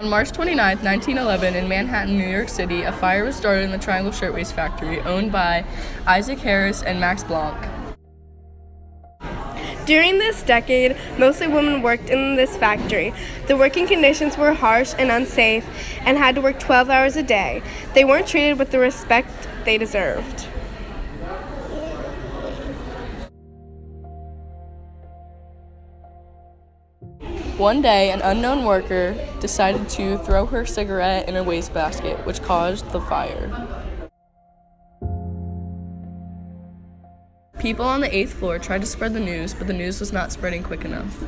On March 29, 1911, in Manhattan, New York City, a fire was started in the Triangle Shirtwaist factory owned by Isaac Harris and Max Blanc. During this decade, mostly women worked in this factory. The working conditions were harsh and unsafe and had to work 12 hours a day. They weren't treated with the respect they deserved. One day, an unknown worker decided to throw her cigarette in a wastebasket, which caused the fire. People on the 8th floor tried to spread the news, but the news was not spreading quick enough.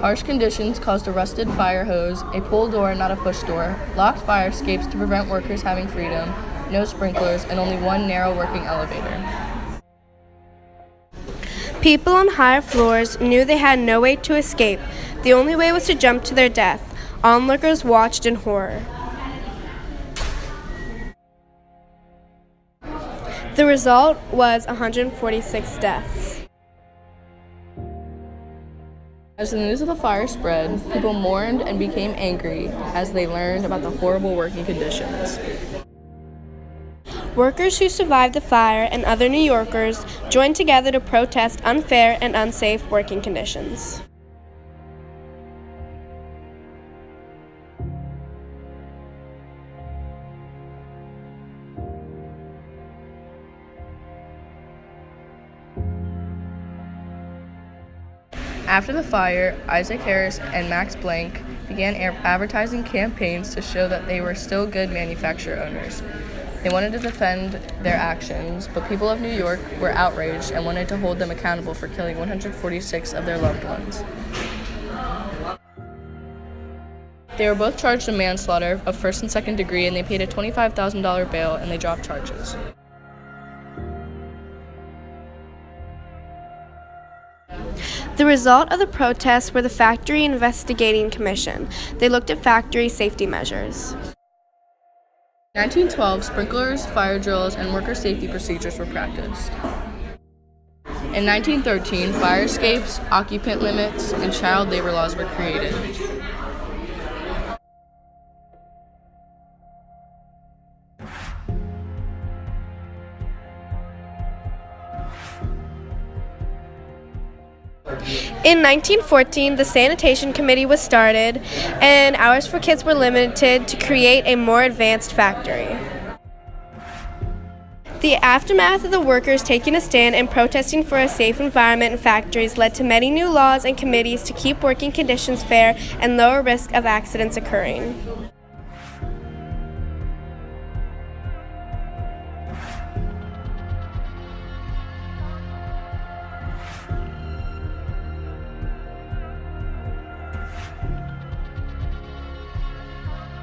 Harsh conditions caused a rusted fire hose, a pull door and not a push door, locked fire escapes to prevent workers having freedom, no sprinklers, and only one narrow working elevator. People on higher floors knew they had no way to escape. The only way was to jump to their death. Onlookers watched in horror. The result was 146 deaths. As the news of the fire spread, people mourned and became angry as they learned about the horrible working conditions. Workers who survived the fire and other New Yorkers joined together to protest unfair and unsafe working conditions. After the fire, Isaac Harris and Max Blanc began advertising campaigns to show that they were still good manufacturer owners. They wanted to defend their actions, but people of New York were outraged and wanted to hold them accountable for killing 146 of their loved ones. They were both charged in manslaughter of first and second degree, and they paid a $25,000 bail, and they dropped charges. The result of the protests were the Factory Investigating Commission. They looked at factory safety measures. In 1912, sprinklers, fire drills, and worker safety procedures were practiced. In 1913, fire escapes, occupant limits, and child labor laws were created. In 1914, the Sanitation Committee was started, and hours for kids were limited to create a more advanced factory. The aftermath of the workers taking a stand and protesting for a safe environment in factories led to many new laws and committees to keep working conditions fair and lower risk of accidents occurring.